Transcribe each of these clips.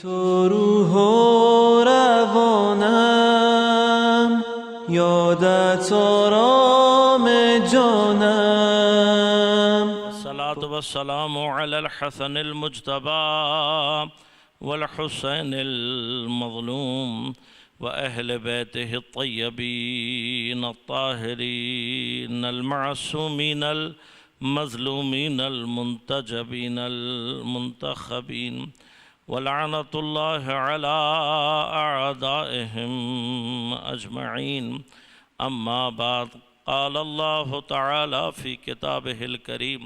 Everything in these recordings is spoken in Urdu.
تو روح روانم یادت آرام جانم. الصلاة والسلام على الحسن المجتبى والحسين المظلوم وأهل بيته الطيبين الطاهرين المعصومين المظلومين المنتجبين المنتخبين ولعنة الله على أعدائهم أجمعين. أما بعد، قال الله تعالى في كتابه الكريم: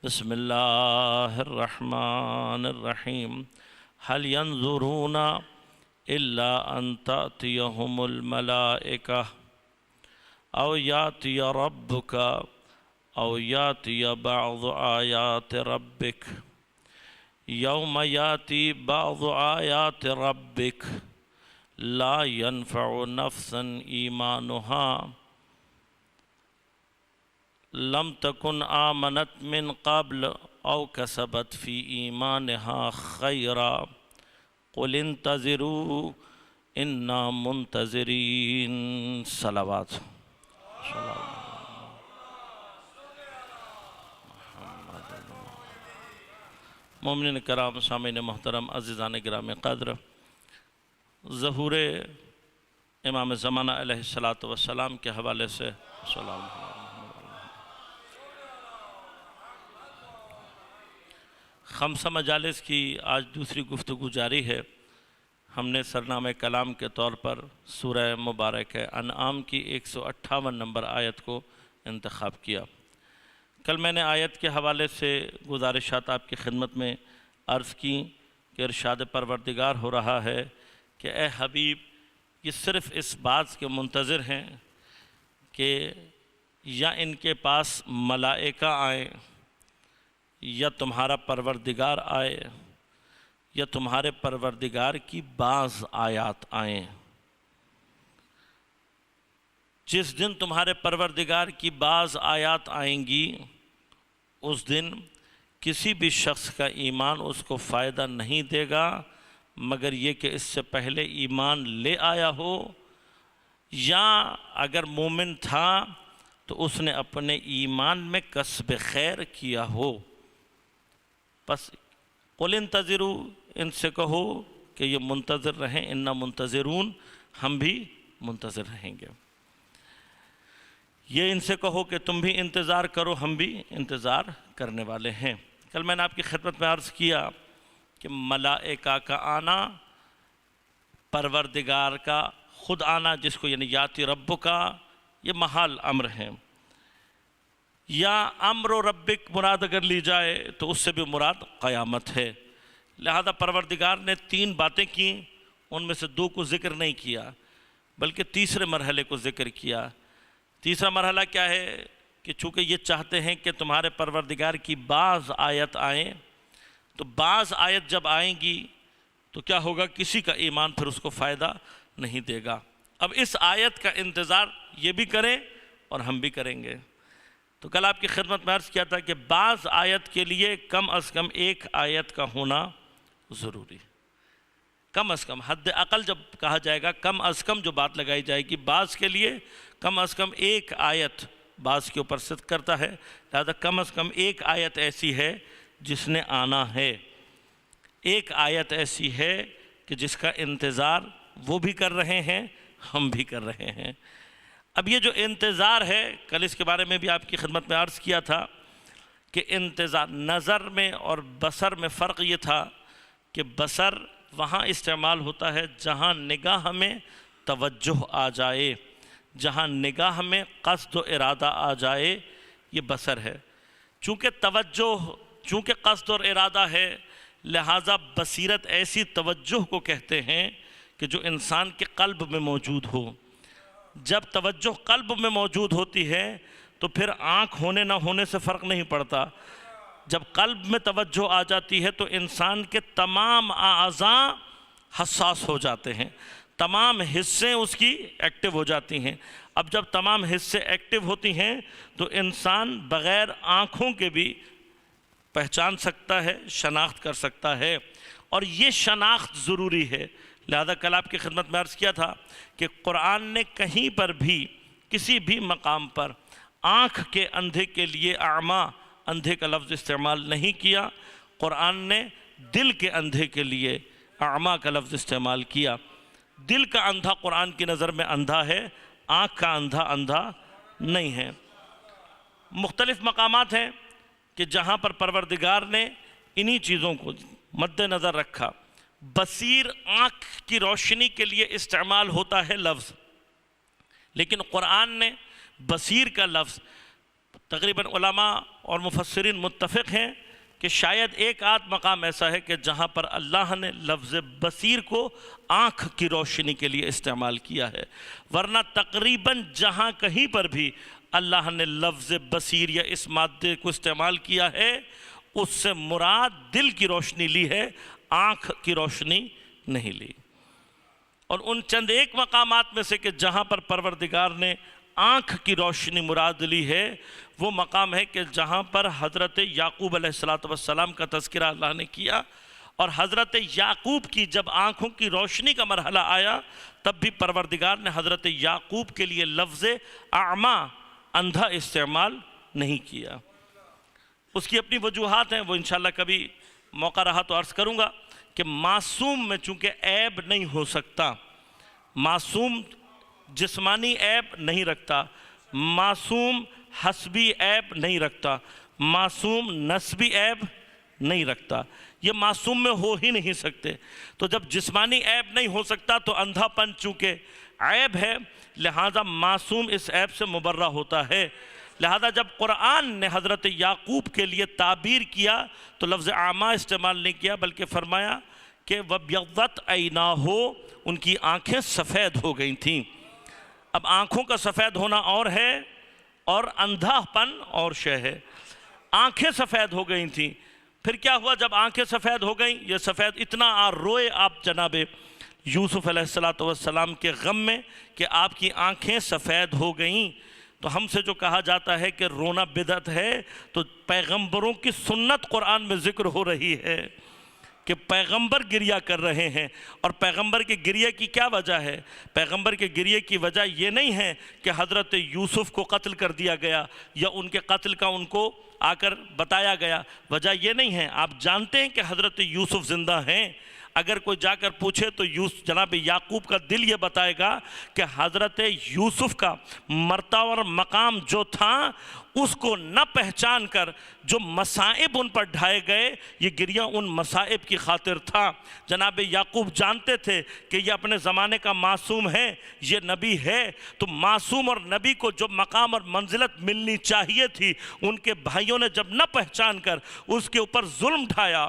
بسم الله الرحمن الرحيم. هل ينظرون إلا أن تأتيهم الملائكة أو يأتي ربك أو يأتي بعض آيات ربك يوم يأتي بعض آيات ربك لا ينفع نفسا إيمانها لم تكن آمنت من قبل أو كسبت في إيمانها خيرا قل انتظروا إنا منتظرين. صلوات. مومنین کرام، سامعین محترم، عزیزان گرام قدر، ظہور امام زمانہ علیہ السلام کے حوالے سے خمسہ مجالس کی آج دوسری گفتگو جاری ہے. ہم نے سرنامہ کلام کے طور پر سورہ مبارک انعام کی 158 نمبر آیت کو انتخاب کیا. کل میں نے آیت کے حوالے سے گزارشات آپ کی خدمت میں عرض کی کہ ارشاد پروردگار ہو رہا ہے کہ اے حبیب، یہ صرف اس بات کے منتظر ہیں کہ یا ان کے پاس ملائکہ آئیں یا تمہارا پروردگار آئے یا تمہارے پروردگار کی بعض آیات آئیں. جس دن تمہارے پروردگار کی بعض آیات آئیں گی اس دن کسی بھی شخص کا ایمان اس کو فائدہ نہیں دے گا مگر یہ کہ اس سے پہلے ایمان لے آیا ہو، یا اگر مومن تھا تو اس نے اپنے ایمان میں کسب خیر کیا ہو. بس قل انتظروا، ان سے کہو کہ یہ منتظر رہیں، انا منتظرون، ہم بھی منتظر رہیں گے. یہ ان سے کہو کہ تم بھی انتظار کرو، ہم بھی انتظار کرنے والے ہیں. کل میں نے آپ کی خدمت میں عرض کیا کہ ملائکہ کا آنا، پروردگار کا خود آنا، جس کو یعنی یاتی رب کا، یہ محال امر ہے. یا امر و ربک مراد اگر لی جائے تو اس سے بھی مراد قیامت ہے. لہذا پروردگار نے 3 باتیں کی، ان میں سے 2 کو ذکر نہیں کیا بلکہ تیسرے مرحلے کو ذکر کیا. تیسرا مرحلہ کیا ہے کہ چونکہ یہ چاہتے ہیں کہ تمہارے پروردگار کی بعض آیت آئیں، تو بعض آیت جب آئیں گی تو کیا ہوگا؟ کسی کا ایمان پھر اس کو فائدہ نہیں دے گا. اب اس آیت کا انتظار یہ بھی کریں اور ہم بھی کریں گے. تو کل آپ کی خدمت میں عرض کیا تھا کہ بعض آیت کے لیے کم از کم 1 آیت کا ہونا ضروری. کم از کم، حد اقل جب کہا جائے گا، کم از کم جو بات لگائی جائے گی بعض کے لیے، کم از کم 1 آیت بعض کے اوپر صدق کرتا ہے. لہذا کم از کم 1 آیت ایسی ہے جس نے آنا ہے، 1 آیت ایسی ہے کہ جس کا انتظار وہ بھی کر رہے ہیں، ہم بھی کر رہے ہیں. اب یہ جو انتظار ہے، کل اس کے بارے میں بھی آپ کی خدمت میں عرض کیا تھا کہ انتظار نظر میں اور بصر میں فرق یہ تھا کہ بصر وہاں استعمال ہوتا ہے جہاں نگاہ میں توجہ آ جائے، جہاں نگاہ میں قصد و ارادہ آ جائے، یہ بصر ہے. چونکہ قصد اور ارادہ ہے، لہٰذا بصیرت ایسی توجہ کو کہتے ہیں کہ جو انسان کے قلب میں موجود ہو. جب توجہ قلب میں موجود ہوتی ہے تو پھر آنکھ ہونے نہ ہونے سے فرق نہیں پڑتا. جب قلب میں توجہ آ جاتی ہے تو انسان کے تمام اعضاء حساس ہو جاتے ہیں، تمام حصے اس کی ایکٹیو ہو جاتی ہیں. اب جب تمام حصے ایکٹیو ہوتی ہیں تو انسان بغیر آنکھوں کے بھی پہچان سکتا ہے، شناخت کر سکتا ہے. اور یہ شناخت ضروری ہے۔ لہذا کل آپ کی خدمت میں عرض کیا تھا کہ قرآن نے کہیں پر بھی کسی بھی مقام پر آنکھ کے اندھے کے لیے اعمیٰ اندھے کا لفظ استعمال نہیں کیا، قرآن نے دل کے اندھے کے لیے اعمیٰ کا لفظ استعمال کیا۔ دل کا اندھا قرآن کی نظر میں اندھا ہے، آنکھ کا اندھا اندھا نہیں ہے۔ مختلف مقامات ہیں کہ جہاں پر پروردگار نے انہی چیزوں کو مد نظر رکھا۔ بصیر آنکھ کی روشنی کے لیے استعمال ہوتا ہے لفظ، لیکن قرآن نے بصیر کا لفظ، تقریباً علماء اور مفسرین متفق ہیں کہ شاید ایک آدھ مقام ایسا ہے کہ جہاں پر اللہ نے لفظ بصیر کو آنکھ کی روشنی کے لیے استعمال کیا ہے، ورنہ تقریباً جہاں کہیں پر بھی اللہ نے لفظ بصیر یا اس مادے کو استعمال کیا ہے اس سے مراد دل کی روشنی لی ہے، آنکھ کی روشنی نہیں لی۔ اور ان چند ایک مقامات میں سے کہ جہاں پر پروردگار نے آنکھ کی روشنی مراد لی ہے وہ مقام ہے کہ جہاں پر حضرت یعقوب علیہ السلام کا تذکرہ اللہ نے کیا، اور حضرت یعقوب کی جب آنکھوں کی روشنی کا مرحلہ آیا تب بھی پروردگار نے حضرت یعقوب کے لیے لفظ اعمیٰ اندھا استعمال نہیں کیا۔ اس کی اپنی وجوہات ہیں، وہ انشاءاللہ کبھی موقع رہا تو عرض کروں گا کہ معصوم میں چونکہ عیب نہیں ہو سکتا، معصوم جسمانی عیب نہیں رکھتا، معصوم حسبی عیب نہیں رکھتا، معصوم نسبی عیب نہیں رکھتا، یہ معصوم میں ہو ہی نہیں سکتے۔ تو جب جسمانی عیب نہیں ہو سکتا تو اندھا پن چونکہ عیب ہے، لہذا معصوم اس عیب سے مبرہ ہوتا ہے۔ لہذا جب قرآن نے حضرت یعقوب کے لیے تعبیر کیا تو لفظ اعمیٰ استعمال نہیں کیا، بلکہ فرمایا کہ وَبْيَضَّتْ عَيْنَاهُ، ان کی آنکھیں سفید ہو گئی تھیں۔ اب آنکھوں کا سفید ہونا اور ہے اور اندھا پن اور شے ہے۔ آنکھیں سفید ہو گئی تھیں، پھر کیا ہوا جب آنکھیں سفید ہو گئیں؟ یہ سفید اتنا روئے آپ جناب یوسف علیہ السلام کے غم میں کہ آپ کی آنکھیں سفید ہو گئیں۔ تو ہم سے جو کہا جاتا ہے کہ رونا بدعت ہے، تو پیغمبروں کی سنت قرآن میں ذکر ہو رہی ہے کہ پیغمبر گریہ کر رہے ہیں، اور پیغمبر کے گریہ کی کیا وجہ ہے؟ پیغمبر کے گریہ کی وجہ یہ نہیں ہے کہ حضرت یوسف کو قتل کر دیا گیا یا ان کے قتل کا ان کو آ کر بتایا گیا، وجہ یہ نہیں ہے۔ آپ جانتے ہیں کہ حضرت یوسف زندہ ہیں، اگر کوئی جا کر پوچھے تو جناب یعقوب کا دل یہ بتائے گا کہ حضرت یوسف کا مرتبہ اور مقام جو تھا اس کو نہ پہچان کر جو مصائب ان پر ڈھائے گئے، یہ گریہ ان مصائب کی خاطر تھا۔ جناب یعقوب جانتے تھے کہ یہ اپنے زمانے کا معصوم ہے، یہ نبی ہے، تو معصوم اور نبی کو جو مقام اور منزلت ملنی چاہیے تھی ان کے بھائیوں نے جب نہ پہچان کر اس کے اوپر ظلم ڈھایا۔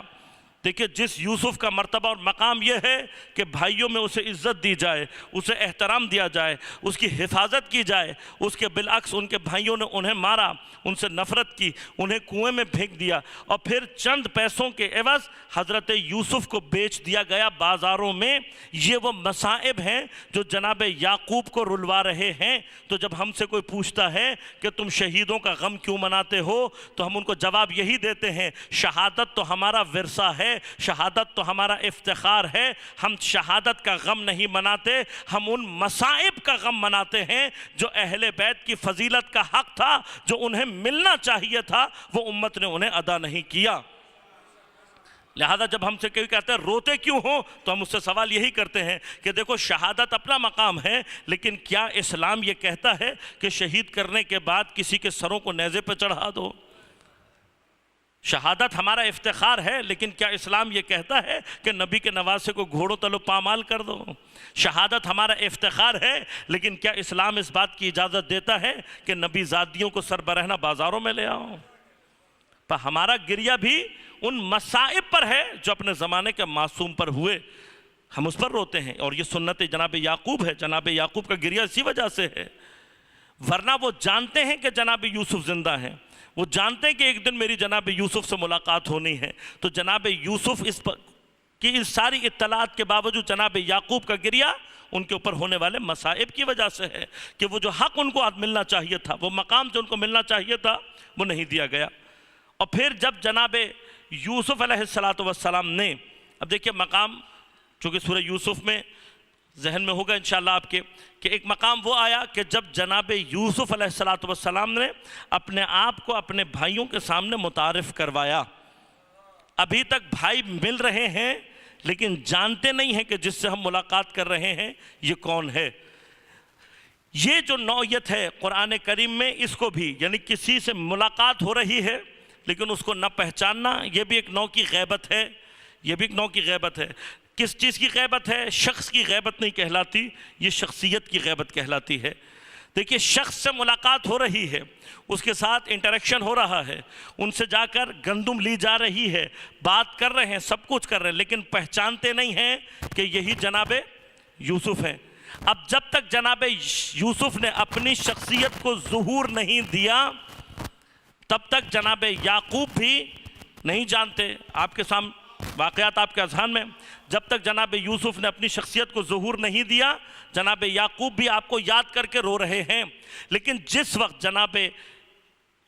دیکھیں جس یوسف کا مرتبہ اور مقام یہ ہے کہ بھائیوں میں اسے عزت دی جائے، اسے احترام دیا جائے، اس کی حفاظت کی جائے، اس کے بالعکس ان کے بھائیوں نے انہیں مارا، ان سے نفرت کی، انہیں کنویں میں پھینک دیا، اور پھر چند پیسوں کے عوض حضرت یوسف کو بیچ دیا گیا بازاروں میں۔ یہ وہ مصائب ہیں جو جناب یعقوب کو رلوا رہے ہیں۔ تو جب ہم سے کوئی پوچھتا ہے کہ تم شہیدوں کا غم کیوں مناتے ہو تو ہم ان کو جواب یہی دیتے ہیں، شہادت تو ہمارا ورثہ ہے، شہادت تو ہمارا افتخار ہے، ہم شہادت کا غم نہیں مناتے، ہم ان مصائب کا غم مناتے ہیں جو اہل بیت کی فضیلت کا حق تھا، جو انہیں ملنا چاہیے تھا، وہ امت نے انہیں ادا نہیں کیا۔ لہذا جب ہم سے کوئی کہتے ہیں روتے کیوں ہو تو ہم اس سے سوال یہی کرتے ہیں کہ دیکھو شہادت اپنا مقام ہے، لیکن کیا اسلام یہ کہتا ہے کہ شہید کرنے کے بعد کسی کے سروں کو نیزے پہ چڑھا دو؟ شہادت ہمارا افتخار ہے، لیکن کیا اسلام یہ کہتا ہے کہ نبی کے نواسے کو گھوڑوں تلو پامال کر دو؟ شہادت ہمارا افتخار ہے، لیکن کیا اسلام اس بات کی اجازت دیتا ہے کہ نبی زادیوں کو سر برہنہ بازاروں میں لے آؤ؟ پر ہمارا گریہ بھی ان مصائب پر ہے جو اپنے زمانے کے معصوم پر ہوئے، ہم اس پر روتے ہیں، اور یہ سنت جناب یعقوب ہے۔ جناب یعقوب کا گریہ اسی وجہ سے ہے، ورنہ وہ جانتے ہیں کہ جناب یوسف زندہ ہیں، وہ جانتے ہیں کہ ایک دن میری جناب یوسف سے ملاقات ہونی ہے، تو جناب یوسف اس ساری اطلاعات کے باوجود جناب یعقوب کا گریہ ان کے اوپر ہونے والے مصائب کی وجہ سے ہے کہ وہ جو حق ان کو ملنا چاہیے تھا، وہ مقام جو ان کو ملنا چاہیے تھا، وہ نہیں دیا گیا۔ اور پھر جب جناب یوسف علیہ السلام نے اب دیکھیے مقام چونکہ سورہ یوسف میں ذہن میں ہوگا انشاءاللہ آپ کے کہ ایک مقام وہ آیا کہ جب جناب یوسف علیہ السلام نے اپنے آپ کو اپنے بھائیوں کے سامنے متعارف کروایا. ابھی تک بھائی مل رہے ہیں لیکن جانتے نہیں ہیں کہ جس سے ہم ملاقات کر رہے ہیں یہ کون ہے. یہ جو نوعیت ہے قرآن کریم میں اس کو بھی یعنی کسی سے ملاقات ہو رہی ہے لیکن اس کو نہ پہچاننا یہ بھی ایک نوع کی غیبت ہے. یہ بھی ایک نوع کی غیبت ہے. کس چیز کی غیبت ہے؟ شخص کی غیبت نہیں کہلاتی، یہ شخصیت کی غیبت کہلاتی ہے. دیکھیے شخص سے ملاقات ہو رہی ہے، اس کے ساتھ انٹریکشن ہو رہا ہے، ان سے جا کر گندم لی جا رہی ہے، بات کر رہے ہیں، سب کچھ کر رہے ہیں، لیکن پہچانتے نہیں ہیں کہ یہی جناب یوسف ہیں. اب جب تک جناب یوسف نے اپنی شخصیت کو ظہور نہیں دیا تب تک جناب یعقوب بھی نہیں جانتے. آپ کے سامنے واقعات آپ کے اذہان میں، جب تک جناب یوسف نے اپنی شخصیت کو ظہور نہیں دیا جناب یعقوب بھی آپ کو یاد کر کے رو رہے ہیں. لیکن جس وقت جناب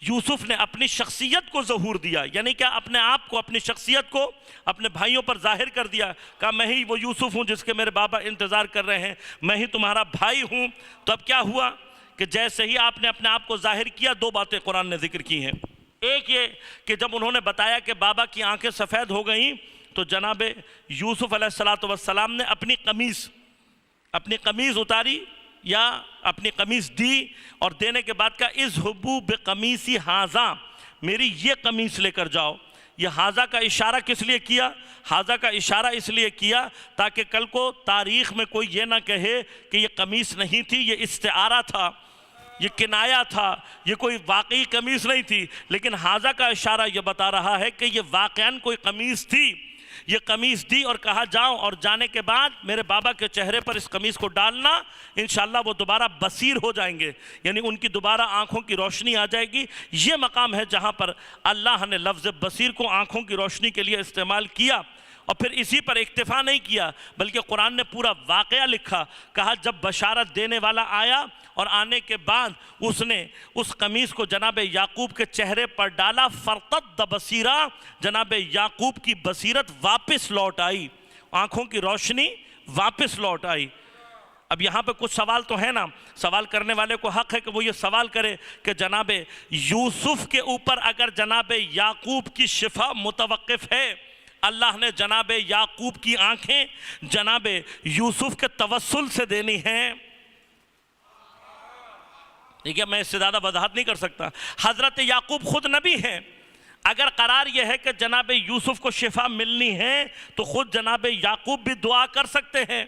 یوسف نے اپنی شخصیت کو ظہور دیا یعنی کہ اپنے آپ کو اپنی شخصیت کو اپنے بھائیوں پر ظاہر کر دیا، کہا میں ہی وہ یوسف ہوں جس کے میرے بابا انتظار کر رہے ہیں، میں ہی تمہارا بھائی ہوں. تو اب کیا ہوا کہ جیسے ہی آپ نے اپنے آپ کو ظاہر کیا دو باتیں قرآن نے ذکر کی ہیں. ایک یہ کہ جب انہوں نے بتایا کہ بابا کی آنکھیں سفید ہو گئیں تو جناب یوسف علیہ السلام نے اپنی قمیض اتاری یا اپنی قمیض دی اور دینے کے بعد کہا اذھبوا بقمیصی ھذا، میری یہ قمیص لے کر جاؤ. یہ ھذا کا اشارہ کس لیے کیا؟ ھذا کا اشارہ اس لیے کیا تاکہ کل کو تاریخ میں کوئی یہ نہ کہے کہ یہ قمیص نہیں تھی، یہ استعارہ تھا، یہ کنایا تھا، یہ کوئی واقعی قمیص نہیں تھی. لیکن ھذا کا اشارہ یہ بتا رہا ہے کہ یہ واقعاً کوئی قمیص تھی. یہ قمیص دی اور کہا جاؤ، اور جانے کے بعد میرے بابا کے چہرے پر اس قمیص کو ڈالنا، انشاءاللہ وہ دوبارہ بصیر ہو جائیں گے، یعنی ان کی دوبارہ آنکھوں کی روشنی آ جائے گی. یہ مقام ہے جہاں پر اللہ نے لفظ بصیر کو آنکھوں کی روشنی کے لیے استعمال کیا. اور پھر اسی پر اکتفا نہیں کیا بلکہ قرآن نے پورا واقعہ لکھا. کہا جب بشارت دینے والا آیا اور آنے کے بعد اس نے اس قمیص کو جناب یعقوب کے چہرے پر ڈالا، فرتد بصیرا، جناب یعقوب کی بصیرت واپس لوٹ آئی، آنکھوں کی روشنی واپس لوٹ آئی. اب یہاں پہ کچھ سوال تو ہے نا، سوال کرنے والے کو حق ہے کہ وہ یہ سوال کرے کہ جناب یوسف کے اوپر اگر جناب یعقوب کی شفا متوقف ہے، اللہ نے جناب یعقوب کی آنکھیں جناب یوسف کے توسل سے دینی ہیں. دیکھیے میں اس سے زیادہ وضاحت نہیں کر سکتا. حضرت یعقوب خود نبی ہیں. اگر قرار یہ ہے کہ جناب یوسف کو شفا ملنی ہے تو خود جناب یعقوب بھی دعا کر سکتے ہیں.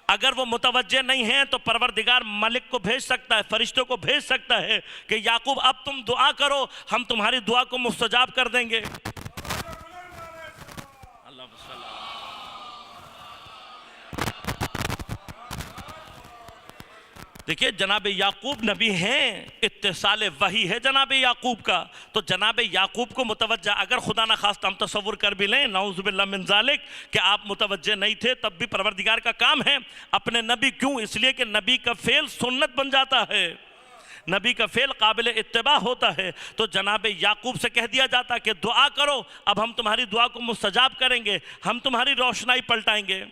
اگر وہ متوجہ نہیں ہیں تو پروردگار ملک کو بھیج سکتا ہے، فرشتوں کو بھیج سکتا ہے کہ یعقوب اب تم دعا کرو، ہم تمہاری دعا کو مستجاب کر دیں گے. دیکھیے جناب یعقوب نبی ہیں، اتصال وحی ہے جناب یعقوب کا. تو جناب یعقوب کو متوجہ، اگر خدا نہ خواستہ ہم تصور کر بھی لیں نعوذ باللہ من ذالک کہ آپ متوجہ نہیں تھے، تب بھی پروردگار کا کام ہے اپنے نبی. کیوں؟ اس لیے کہ نبی کا فعل سنت بن جاتا ہے، نبی کا فعل قابل اتباع ہوتا ہے. تو جناب یعقوب سے کہہ دیا جاتا کہ دعا کرو، اب ہم تمہاری دعا کو مستجاب کریں گے، ہم تمہاری روشنائی پلٹائیں گے.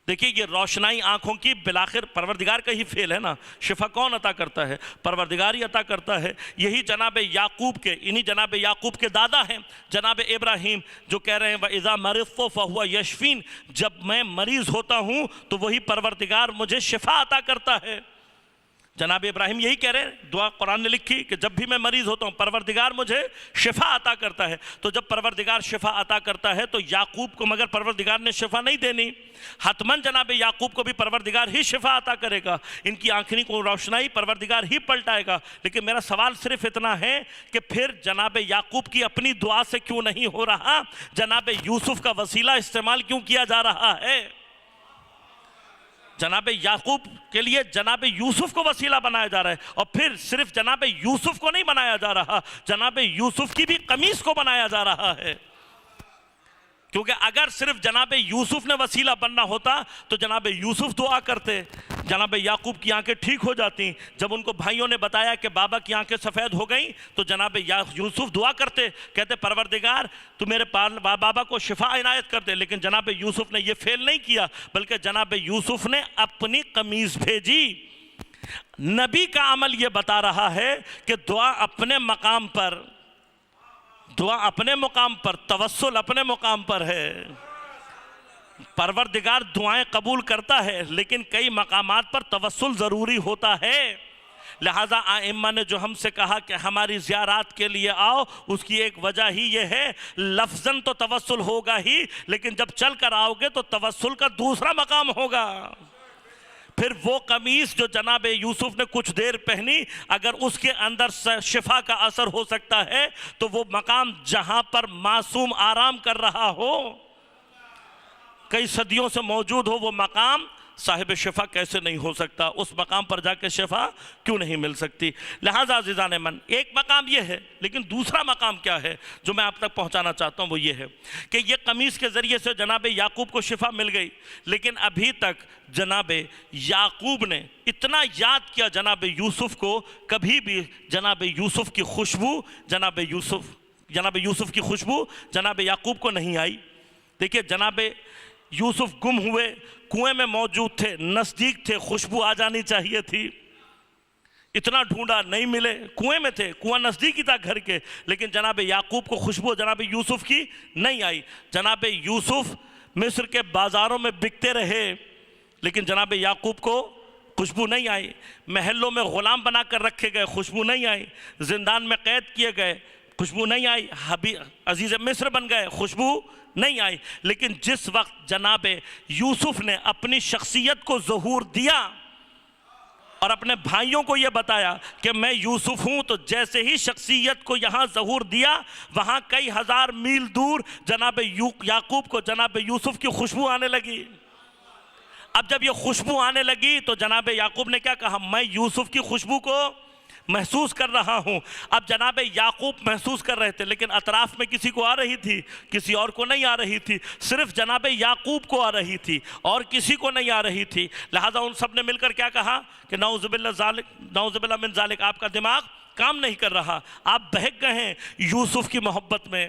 دیکھیے یہ روشنائی آنکھوں کی بالآخر پروردگار کا ہی فعل ہے نا. شفا کون عطا کرتا ہے؟ پروردگار ہی عطا کرتا ہے. یہی جناب یعقوب کے، انہی جناب یعقوب کے دادا ہیں جناب ابراہیم، جو کہہ رہے ہیں وَإِذَا مَرِضْتُ فَهُوَ يَشْفِينِ، جب میں مریض ہوتا ہوں تو وہی پروردگار مجھے شفا عطا کرتا ہے. جناب ابراہیم یہی کہہ رہے ہیں، دعا قرآن نے لکھی کہ جب بھی میں مریض ہوتا ہوں پروردگار مجھے شفا عطا کرتا ہے. تو جب پروردگار شفا عطا کرتا ہے تو یعقوب کو مگر پروردگار نے شفا نہیں دینی، حتماً جناب یعقوب کو بھی پروردگار ہی شفا عطا کرے گا. ان کی آنکھیں کو روشنائی پروردگار ہی پلٹائے گا. لیکن میرا سوال صرف اتنا ہے کہ پھر جناب یعقوب کی اپنی دعا سے کیوں نہیں ہو رہا؟ جناب یوسف کا وسیلہ استعمال کیوں کیا جا رہا ہے؟ جناب یعقوب کے لیے جناب یوسف کو وسیلہ بنایا جا رہا ہے. اور پھر صرف جناب یوسف کو نہیں بنایا جا رہا، جناب یوسف کی بھی قمیص کو بنایا جا رہا ہے. کیونکہ اگر صرف جناب یوسف نے وسیلہ بننا ہوتا تو جناب یوسف دعا کرتے، جناب یعقوب کی آنکھیں ٹھیک ہو جاتی. جب ان کو بھائیوں نے بتایا کہ بابا کی آنکھیں سفید ہو گئیں تو جناب یوسف دعا کرتے, کہتے پروردگار تو میرے بابا کو شفا عنایت کر دے. لیکن جناب یوسف نے یہ فیل نہیں کیا, بلکہ جناب یوسف نے اپنی قمیص بھیجی. نبی کا عمل یہ بتا رہا ہے کہ دعا اپنے مقام پر, دعا اپنے مقام پر, توسل اپنے مقام پر ہے. پروردگار دعائیں قبول کرتا ہے, لیکن کئی مقامات پر توسل ضروری ہوتا ہے. لہٰذا ائمہ نے جو ہم سے کہا کہ ہماری زیارات کے لیے آؤ, اس کی ایک وجہ ہی یہ ہے, لفظاً تو توسل ہوگا ہی, لیکن جب چل کر آؤ گے تو توسل کا دوسرا مقام ہوگا. پھر وہ قمیص جو جناب یوسف نے کچھ دیر پہنی, اگر اس کے اندر شفا کا اثر ہو سکتا ہے تو وہ مقام جہاں پر معصوم آرام کر رہا ہو, کئی صدیوں سے موجود ہو, وہ مقام صاحب شفا کیسے نہیں ہو سکتا؟ اس مقام پر جا کے شفا کیوں نہیں مل سکتی؟ لہٰذا عزیزان من, ایک مقام یہ ہے, لیکن دوسرا مقام کیا ہے جو میں آپ تک پہنچانا چاہتا ہوں, وہ یہ ہے کہ یہ قمیص کے ذریعے سے جناب یعقوب کو شفا مل گئی, لیکن ابھی تک جناب یعقوب نے اتنا یاد کیا جناب یوسف کو, کبھی بھی جناب یوسف کی خوشبو جناب یوسف کی خوشبو جناب یعقوب کو نہیں آئی. دیکھیے جناب یوسف گم ہوئے, کنویں میں موجود تھے, نزدیک تھے, خوشبو آ جانی چاہیے تھی, اتنا ڈھونڈا نہیں ملے, کنویں میں تھے, کنواں نزدیک ہی تھا گھر کے, لیکن جناب یعقوب کو خوشبو جناب یوسف کی نہیں آئی. جناب یوسف مصر کے بازاروں میں بکتے رہے, لیکن جناب یعقوب کو خوشبو نہیں آئی. محلوں میں غلام بنا کر رکھے گئے, خوشبو نہیں آئی. زندان میں قید کیے گئے, خوشبو نہیں آئی. عزیز مصر بن گئے, خوشبو نہیں آئی. لیکن جس وقت جناب یوسف نے اپنی شخصیت کو ظہور دیا اور اپنے بھائیوں کو یہ بتایا کہ میں یوسف ہوں, تو جیسے ہی شخصیت کو یہاں ظہور دیا, وہاں کئی ہزار میل دور جناب یعقوب کو جناب یوسف کی خوشبو آنے لگی. اب جب یہ خوشبو آنے لگی تو جناب یعقوب نے کیا کہا, میں یوسف کی خوشبو کو محسوس کر رہا ہوں. اب جناب یعقوب محسوس کر رہے تھے, لیکن اطراف میں کسی کو آ رہی تھی, کسی اور کو نہیں آ رہی تھی, صرف جناب یعقوب کو آ رہی تھی اور کسی کو نہیں آ رہی تھی. لہٰذا ان سب نے مل کر کیا کہا کہ نعوذ باللہ من ذالک, آپ کا دماغ کام نہیں کر رہا, آپ بہک گئے ہیں یوسف کی محبت میں,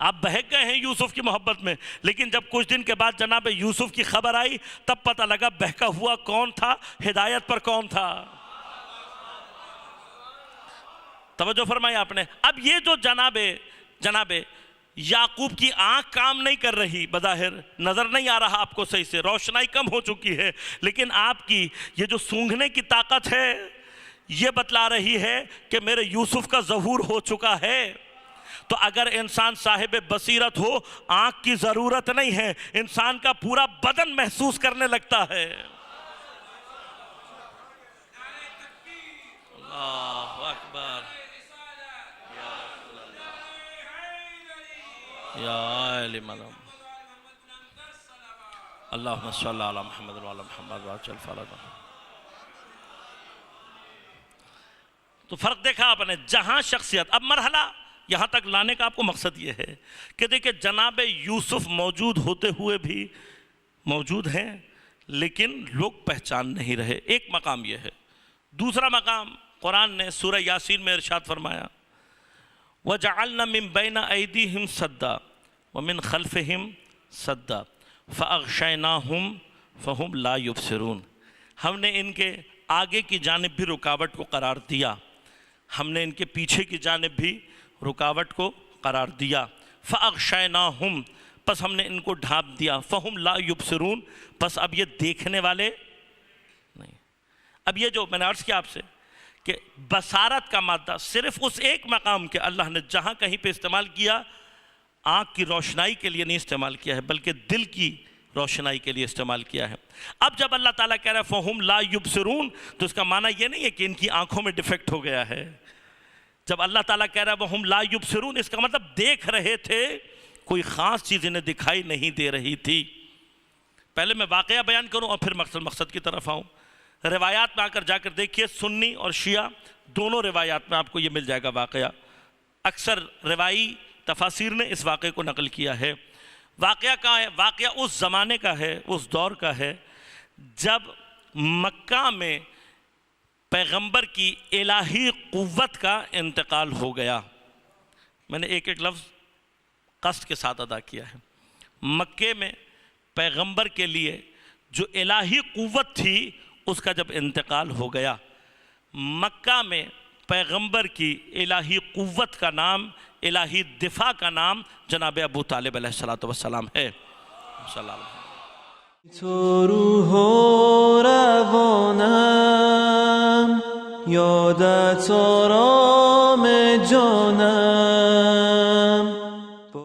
آپ بہک گئے ہیں یوسف کی محبت میں. لیکن جب کچھ دن کے بعد جناب یوسف کی خبر آئی, تب پتہ لگا بہکا ہوا کون تھا, ہدایت پر کون تھا. توجہ فرمائی آپ نے. اب یہ جو جناب یعقوب کی آنکھ کام نہیں کر رہی, بظاہر نظر نہیں آ رہا آپ کو صحیح سے, روشنائی کم ہو چکی ہے, لیکن آپ کی یہ جو سونگھنے کی طاقت ہے یہ بتلا رہی ہے کہ میرے یوسف کا ظہور ہو چکا ہے. تو اگر انسان صاحب بصیرت ہو, آنکھ کی ضرورت نہیں ہے, انسان کا پورا بدن محسوس کرنے لگتا ہے. اللہ اکبر, یا علی مدام, اللہم صلی علی محمد وعلی محمد وعجل فرجہ. تو فرق دیکھا آپ نے, جہاں شخصیت. اب مرحلہ یہاں تک لانے کا آپ کو مقصد یہ ہے کہ دیکھیں جناب یوسف موجود ہوتے ہوئے بھی موجود ہیں, لیکن لوگ پہچان نہیں رہے. ایک مقام یہ ہے. دوسرا مقام قرآن نے سورہ یاسین میں ارشاد فرمایا, وَجَعَلْنَا مِن بَيْنَ أَيْدِيهِمْ سَدًّا وَمِن خَلْفِهِمْ سَدًّا فَأَغْشَيْنَاهُمْ فَهُمْ لَا يُبْصِرُونَ. ہم نے ان کے آگے کی جانب بھی رکاوٹ کو قرار دیا, ہم نے ان کے پیچھے کی جانب بھی رکاوٹ کو قرار دیا. فَأَغْشَيْنَاهُمْ, پس ہم نے ان کو ڈھانپ دیا. فَهُمْ لَا يُبْصِرُونَ, پس اب یہ دیکھنے والے نہیں. اب یہ جو میں نے عرض کیا آپ سے کہ بصارت کا مادہ صرف اس ایک مقام کے اللہ نے جہاں کہیں پہ استعمال کیا, آنکھ کی روشنائی کے لیے نہیں استعمال کیا ہے, بلکہ دل کی روشنائی کے لیے استعمال کیا ہے. اب جب اللہ تعالیٰ کہہ رہا ہے فَهُمْ لَا يُبْصِرُونَ, تو اس کا معنی یہ نہیں ہے کہ ان کی آنکھوں میں ڈیفیکٹ ہو گیا ہے. جب اللہ تعالیٰ کہہ رہا ہے وَهُمْ لَا يُبْصِرُونَ, اس کا مطلب دیکھ رہے تھے, کوئی خاص چیز انہیں دکھائی نہیں دے رہی تھی. پہلے میں واقعہ بیان کروں اور پھر مقصد کی طرف آؤں. روایات میں آ کر جا کر دیکھیے, سنی اور شیعہ دونوں روایات میں آپ کو یہ مل جائے گا واقعہ. اکثر روائی تفاسیر نے اس واقعے کو نقل کیا ہے. واقعہ کہاں ہے؟ واقعہ اس زمانے کا ہے, اس دور کا ہے جب مکہ میں پیغمبر کی الہی قوت کا انتقال ہو گیا. میں نے ایک ایک لفظ قصد کے ساتھ ادا کیا ہے. مکے میں پیغمبر کے لیے جو الہی قوت تھی اس کا جب انتقال ہو گیا. مکہ میں پیغمبر کی الہی قوت کا نام، الہی دفاع کا نام جناب ابو طالب علیہ السلام ہے. صلی اللہ علیہ وسلم. تو روح و روانم، یادت آرام جانم.